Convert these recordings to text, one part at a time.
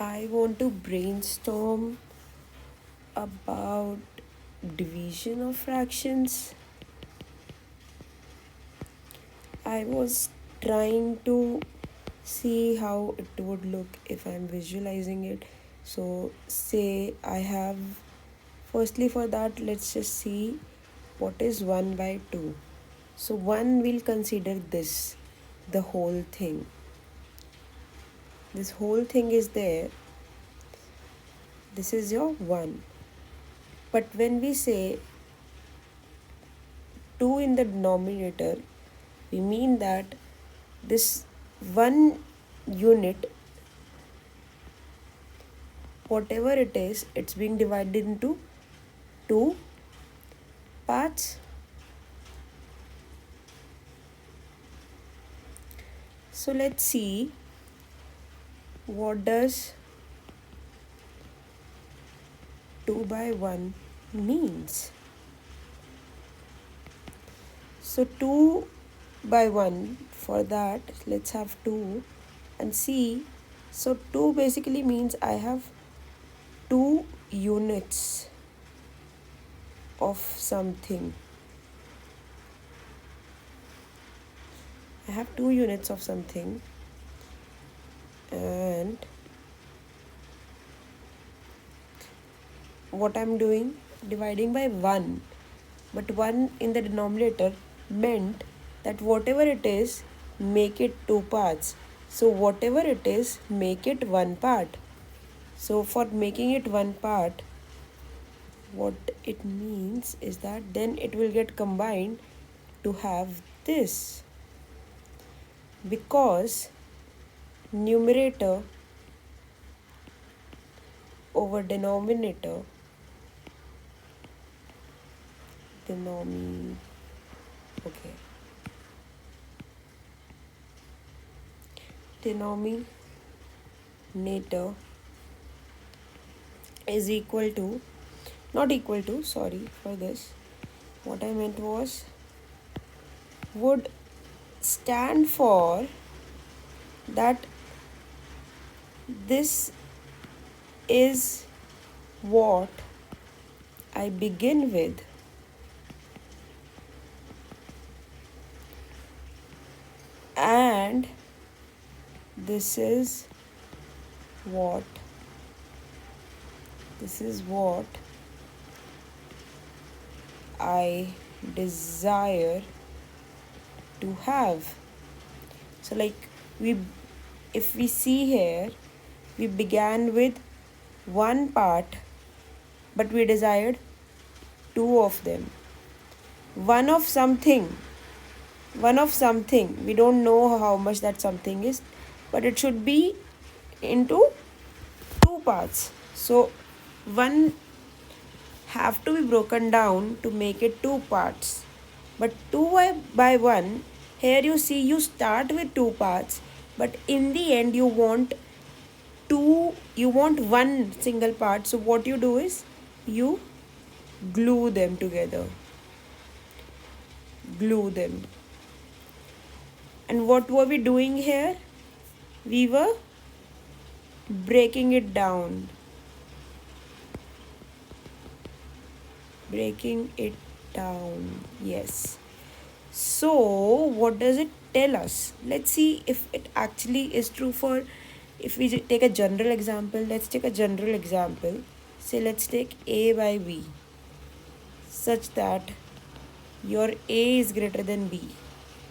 I want to brainstorm about division of fractions. I was trying to see how it would look if I'm visualizing it. So, say I have, firstly, for that, let's just see what is 1 by 2. So, 1 will consider this, the whole thing. This whole thing is there. This is your 1. But when we say 2 in the denominator, we mean that this 1 unit, whatever it is, it's being divided into 2 parts. So let's see what does 2 by 1 means. So 2 by 1, for that let's have 2 and see. So 2 basically means I have 2 units of something. I have 2 units of something, and what I'm doing, dividing by 1, but 1 in the denominator meant that whatever it is, make it 2 parts. So whatever it is, make it 1 part. So for making it 1 part, what it means is that then it will get combined to have this, because numerator over denominator, okay, denominator is equal to, not equal to, sorry for this, what I meant was would stand for that this is what I begin with, and this is what I desire to have. So like if we see here, we began with 1 part, but we desired 2 of them. One of something, we don't know how much that something is, but it should be into 2 parts. So 1 have to be broken down to make it 2 parts. But 2 by 1, here you see you start with 2 parts, but in the end you want 1 single part. So what you do is you glue them together. And what were we doing here? We were breaking it down. Yes. So what does it tell us? Let's see if it actually is true. For if we take a general example, let's take a general example. Say let's take A by B, such that your A is greater than B.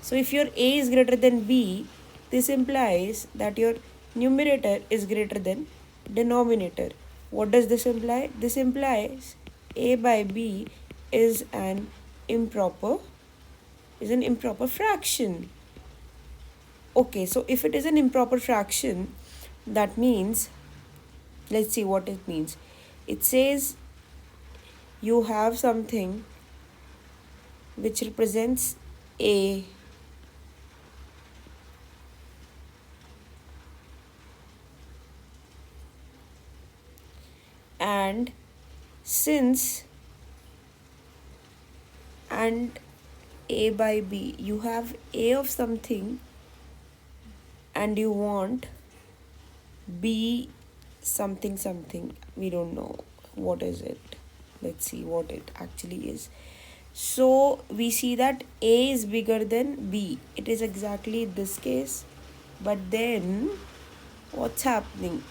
So if your A is greater than B, this implies that your numerator is greater than denominator. What does this imply? This implies A by B is an improper fraction. Okay, so if it is an improper fraction, that means, let's see what it means. It says you have something which represents A, and since and A by B, you have A of something and you want B something something. We don't know what is it. Let's see what it actually is. So we see that A is bigger than B. It is exactly this case. But then what's happening?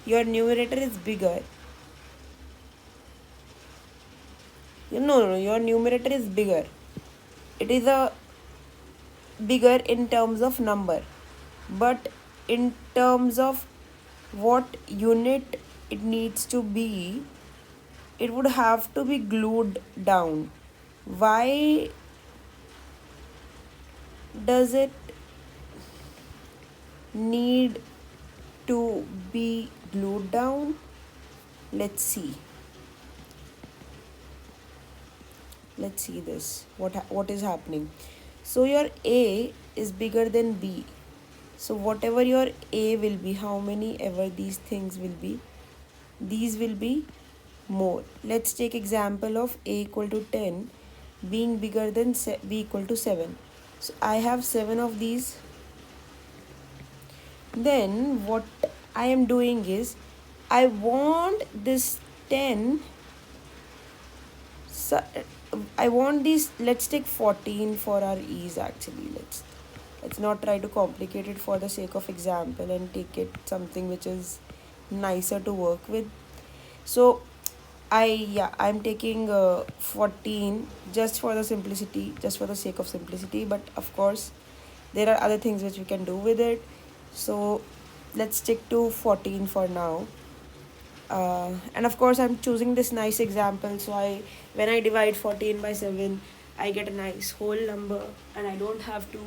Your numerator is bigger. No, your numerator is bigger. It is a bigger in terms of number, but in terms of what unit it needs to be, it would have to be glued down. Why does it need to be glued down? Let's see. Let's see this. What is happening? So your A is bigger than B. So whatever your A will be, how many ever these things will be, these will be more. Let's take example of A equal to 10 being bigger than B equal to 7. So I have 7 of these. Then what I am doing is I want this 10. So I want these. Let's take 14 for our ease. Actually, let's not try to complicate it for the sake of example and take it something which is nicer to work with. So I'm taking 14 just for the simplicity, just for the sake of simplicity. But of course, there are other things which we can do with it. So let's stick to 14 for now. And of course, I'm choosing this nice example. So when I divide 14 by 7, I get a nice whole number, and I don't have to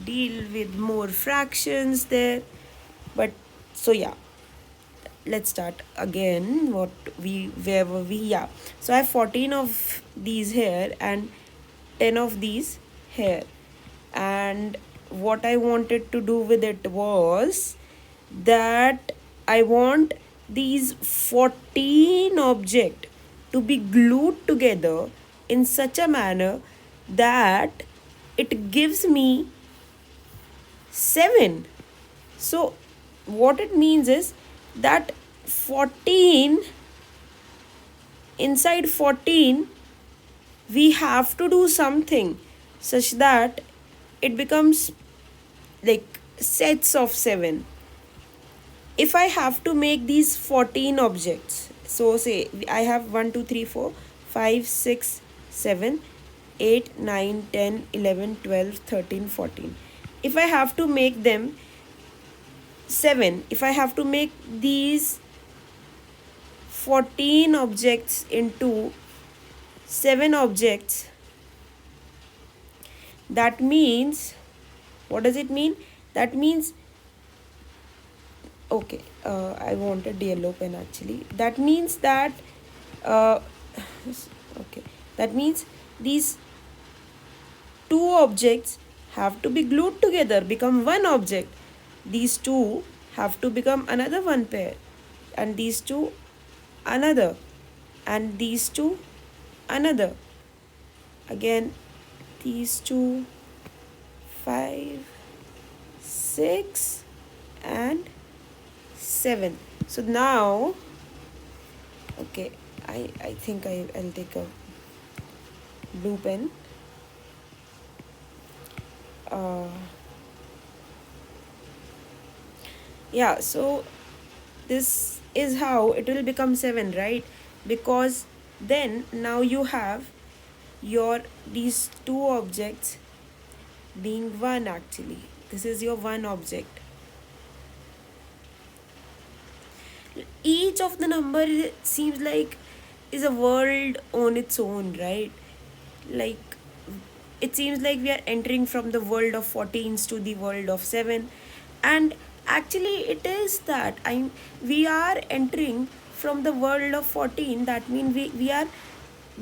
deal with more fractions there. But so yeah, let's start again. Where were we? Yeah. So I have 14 of these here and 10 of these here. And what I wanted to do with it was that I want these 14 object to be glued together in such a manner that it gives me 7. So what it means is that 14, inside 14 we have to do something such that it becomes like sets of 7. If I have to make these 14 objects, so say I have 1 2 3 4 5 6 7 8 9 10 11 12 13 14. If I have to make them 7, if I have to make these 14 objects into 7 objects, that means, what does it mean? That means, okay, I wanted yellow pen actually. That means that, uh, okay, that means these two objects have to be glued together, become one object. These two have to become another one pair, and these two another, and these two another. Again, these two, 5, 6, and 7. So now, okay, I think I'll take a blue pen. Yeah, so this is how it will become 7, right? Because then now you have your these two objects being one. Actually, this is your one object. Each of the number seems like is a world on its own, right? Like, it seems like we are entering from the world of 14s to the world of 7. And actually it is that we are entering from the world of 14. That means we are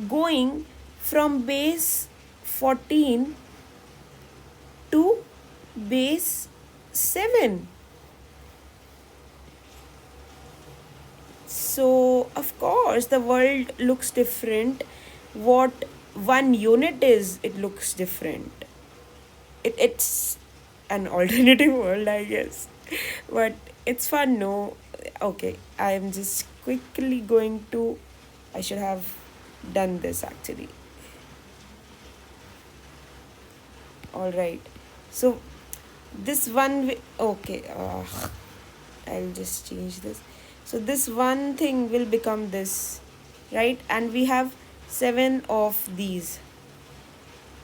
going from base 14 to base 7. So of course the world looks different. What one unit is, it looks different. It's an alternative world, I guess. But it's fun, no? Okay, I am just quickly going to. I should have done this actually. All right. So this one. Okay. I'll just change this. So this one thing will become this, right? And we have seven of these.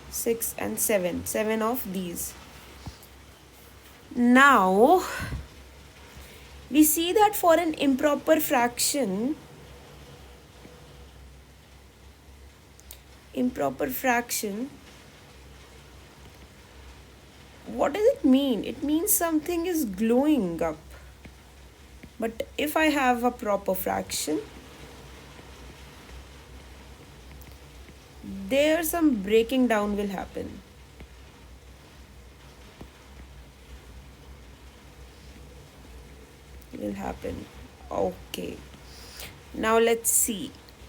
Six and seven. Seven of these. Now we see that for an improper fraction, what does it mean? It means something is glowing up. But if I have a proper fraction, there some breaking down will happen. Will happen. Okay. Now let's see.